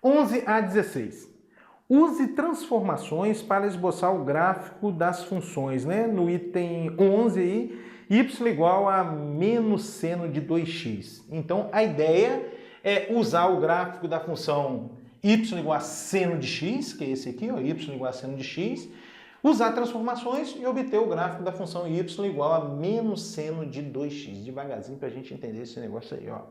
11 a 16. Use transformações para esboçar o gráfico das funções, né? No item 11 aí, y igual a menos seno de 2x. Então, a ideia é usar o gráfico da função y igual a seno de x, que é esse aqui, ó, y igual a seno de x, usar transformações e obter o gráfico da função y igual a menos seno de 2x. Devagarzinho para a gente entender esse negócio aí, ó.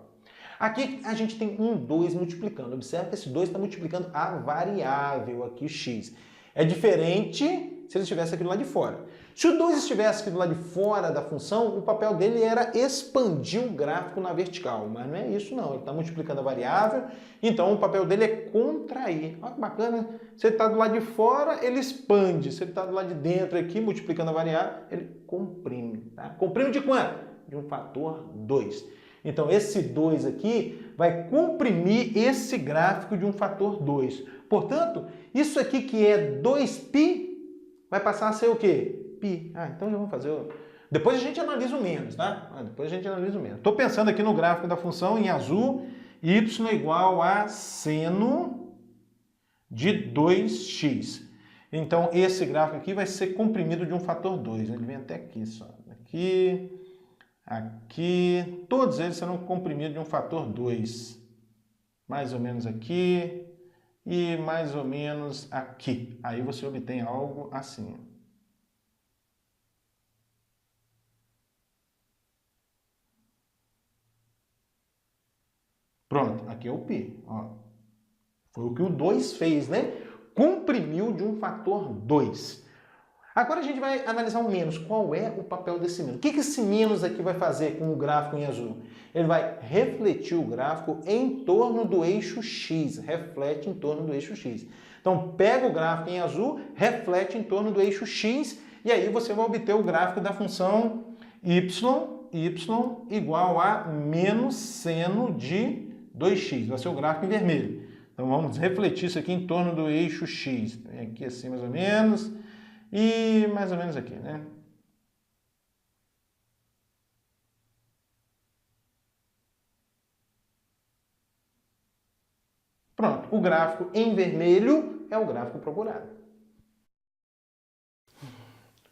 Aqui a gente tem um 2 multiplicando. Observe que esse 2 está multiplicando a variável aqui, x. É diferente se ele estivesse aqui do lado de fora. Se o 2 estivesse aqui do lado de fora da função, o papel dele era expandir o gráfico na vertical. Mas não é isso não, ele está multiplicando a variável, então o papel dele é contrair. Olha que bacana, se ele está do lado de fora, ele expande. Se ele está do lado de dentro aqui, multiplicando a variável, ele comprime. Tá? Comprime de quanto? De um fator 2. Então, esse 2 aqui vai comprimir esse gráfico de um fator 2. Portanto, isso aqui que é 2π vai passar a ser o quê? Π. Então já vamos fazer... Depois a gente analisa o menos, tá? Depois a gente analisa o menos. Estou pensando aqui no gráfico da função em azul, y igual a seno de 2x. Então, esse gráfico aqui vai ser comprimido de um fator 2. Ele vem até aqui, só. Aqui, todos eles serão comprimidos de um fator 2. Mais ou menos aqui e mais ou menos aqui. Aí você obtém algo assim. Pronto, aqui é o π. Ó. Foi o que o 2 fez, né? Comprimiu de um fator 2. Agora a gente vai analisar o menos. Qual é o papel desse menos? O que esse menos aqui vai fazer com o gráfico em azul? Ele vai refletir o gráfico em torno do eixo x. Reflete em torno do eixo x. Então, pega o gráfico em azul, reflete em torno do eixo x, e aí você vai obter o gráfico da função y igual a menos seno de 2x. Vai ser o gráfico em vermelho. Então, vamos refletir isso aqui em torno do eixo x. Aqui assim, mais ou menos... E mais ou menos aqui, né? Pronto, o gráfico em vermelho é o gráfico procurado.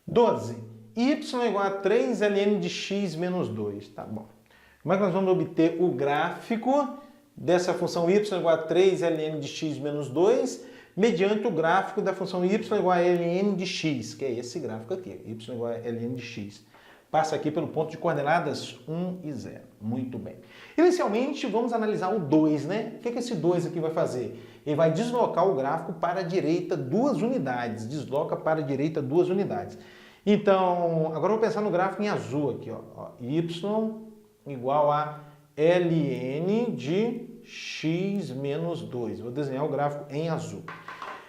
12. Y igual a 3 ln de x menos 2. Tá bom. Como é que nós vamos obter o gráfico dessa função y igual a 3 ln de x menos 2 mediante o gráfico da função y igual a ln de x, que é esse gráfico aqui, y igual a ln de x. Passa aqui pelo ponto de coordenadas 1 e 0. Muito bem. Inicialmente, vamos analisar o 2, né? O que esse 2 aqui vai fazer? Ele vai deslocar o gráfico para a direita 2 unidades. Desloca para a direita 2 unidades. Então, agora eu vou pensar no gráfico em azul aqui, ó. Y igual a ln de x menos 2. Vou desenhar o gráfico em azul.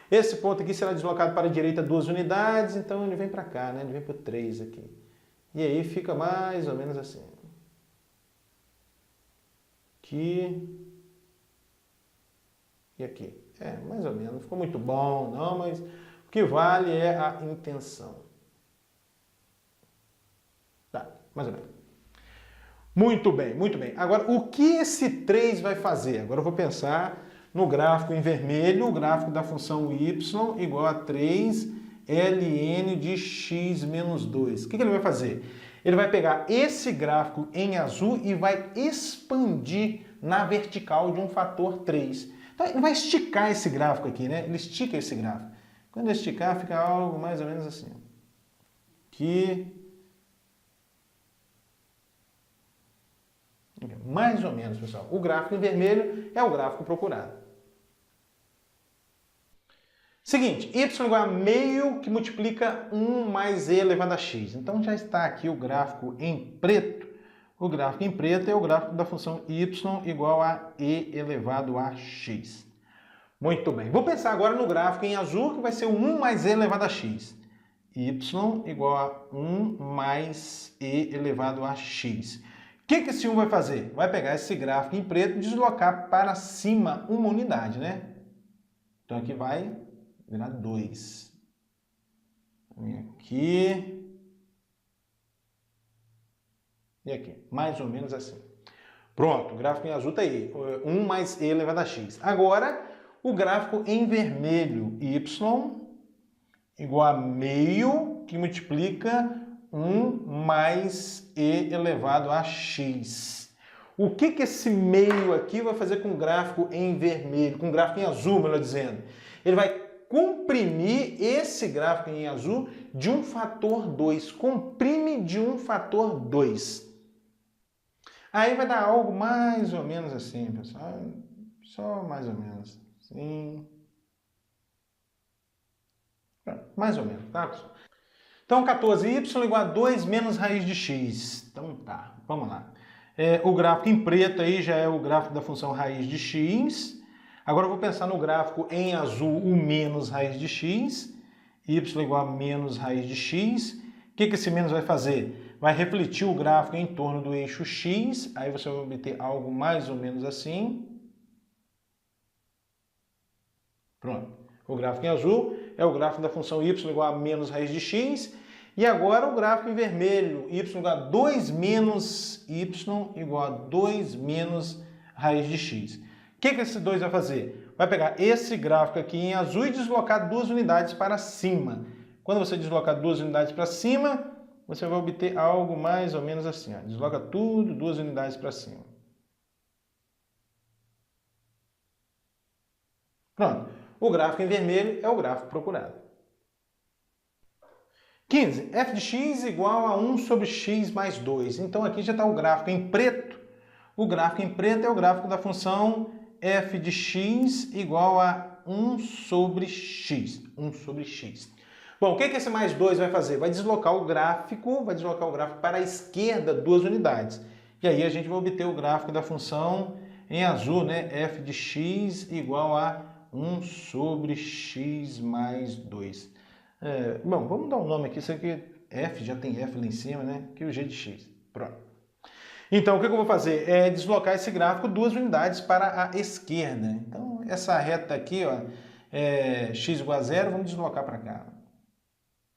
Esse ponto aqui será deslocado para a direita 2 unidades, então ele vem para cá, né? Ele vem para o 3 aqui. E aí fica mais ou menos assim. Aqui e aqui. Mais ou menos. Não ficou muito bom, não, mas o que vale é a intenção. Tá, mais ou menos. Muito bem, muito bem. Agora, o que esse 3 vai fazer? Agora eu vou pensar no gráfico em vermelho, o gráfico da função y igual a 3 ln de x menos 2. O que ele vai fazer? Ele vai pegar esse gráfico em azul e vai expandir na vertical de um fator 3. Então, ele vai esticar esse gráfico aqui, né? Ele estica esse gráfico. Quando ele esticar, fica algo mais ou menos assim. Aqui... Mais ou menos, pessoal. O gráfico em vermelho é o gráfico procurado. Seguinte, y igual a meio que multiplica 1 mais e elevado a x. Então já está aqui o gráfico em preto. O gráfico em preto é o gráfico da função y igual a e elevado a x. Muito bem. Vou pensar agora no gráfico em azul, que vai ser 1 mais e elevado a x. Y igual a 1 mais e elevado a x. O que esse 1 vai fazer? Vai pegar esse gráfico em preto e deslocar para cima uma unidade, né? Então aqui vai virar 2. Aqui. E aqui. Mais ou menos assim. Pronto, o gráfico em azul está aí. 1 mais e elevado a x. Agora, o gráfico em vermelho, y igual a meio, que multiplica 1 mais e elevado a x. O que esse meio aqui vai fazer com o gráfico em vermelho, com o gráfico em azul, melhor dizendo? Ele vai comprimir esse gráfico em azul de um fator 2. Comprime de um fator 2. Aí vai dar algo mais ou menos assim, pessoal. Só mais ou menos. Assim. Mais ou menos, tá, pessoal? Então, 14y igual a 2 menos raiz de x. Então, tá, vamos lá. O gráfico em preto aí já é o gráfico da função raiz de x. Agora eu vou pensar no gráfico em azul, o menos raiz de x. Y igual a menos raiz de x. O que esse menos vai fazer? Vai refletir o gráfico em torno do eixo x. Aí você vai obter algo mais ou menos assim. Pronto. O gráfico em azul é o gráfico da função y igual a menos raiz de x. E agora o gráfico em vermelho, y igual a 2 menos y igual a 2 menos raiz de x. O que esse 2 vai fazer? Vai pegar esse gráfico aqui em azul e deslocar 2 unidades para cima. Quando você deslocar 2 unidades para cima, você vai obter algo mais ou menos assim. Ó. Desloca tudo, 2 unidades para cima. Pronto. O gráfico em vermelho é o gráfico procurado. 15. f de x igual a 1 sobre x mais 2. Então aqui já está o gráfico em preto. O gráfico em preto é o gráfico da função f de x igual a 1 sobre x. 1 sobre x. Bom, o que esse mais 2 vai fazer? Vai deslocar o gráfico para a esquerda 2 unidades. E aí a gente vai obter o gráfico da função em azul, né? F de x igual a 1 sobre x mais 2. Bom, vamos dar um nome aqui, isso aqui f, já tem f lá em cima, né? Aqui o g de x. Pronto. Então, o que eu vou fazer? É deslocar esse gráfico 2 unidades para a esquerda. Então, essa reta aqui, ó, x igual a 0, vamos deslocar para cá.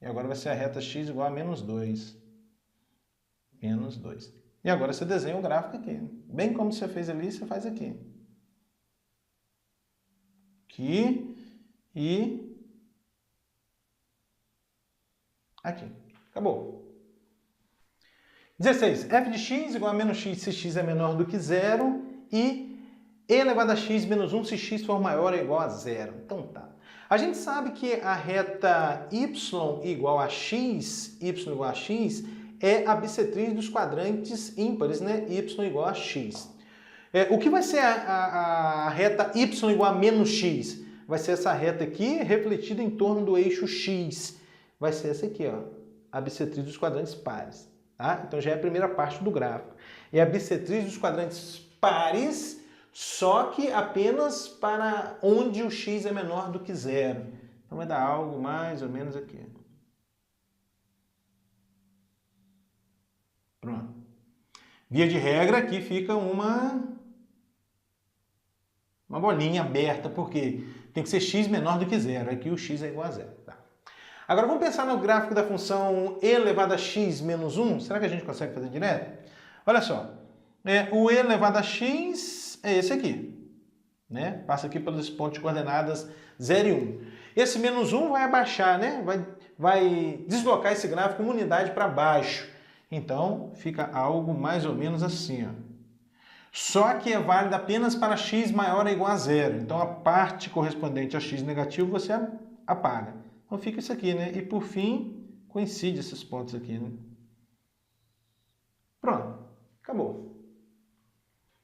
E agora vai ser a reta x igual a menos 2. Menos 2. E agora você desenha o gráfico aqui. Bem como você fez ali, você faz aqui. Aqui e aqui. Acabou. 16. f de x igual a menos x se x é menor do que 0 e e elevado a x menos 1 se x for maior ou igual a 0. Então tá. A gente sabe que a reta y igual a x é a bissetriz dos quadrantes ímpares, né? Y igual a x. O que vai ser a reta y igual a menos x? Vai ser essa reta aqui refletida em torno do eixo x. Vai ser essa aqui, ó, a bissetriz dos quadrantes pares. Tá? Então já é a primeira parte do gráfico. É a bissetriz dos quadrantes pares, só que apenas para onde o x é menor do que 0. Então vai dar algo mais ou menos aqui. Pronto. Via de regra, aqui fica uma bolinha aberta, porque tem que ser x menor do que 0. Aqui o x é igual a 0. Tá. Agora vamos pensar no gráfico da função e elevado a x menos 1. Será que a gente consegue fazer direto? Olha só. O e elevado a x é esse aqui. Né? Passa aqui pelos pontos de coordenadas 0 e 1. Esse menos 1 vai abaixar, né? Vai deslocar esse gráfico uma unidade para baixo. Então, fica algo mais ou menos assim, ó. Só que é válido apenas para x maior ou igual a 0. Então, a parte correspondente a x negativo você apaga. Então, fica isso aqui, né? E, por fim, coincide esses pontos aqui, né? Pronto. Acabou.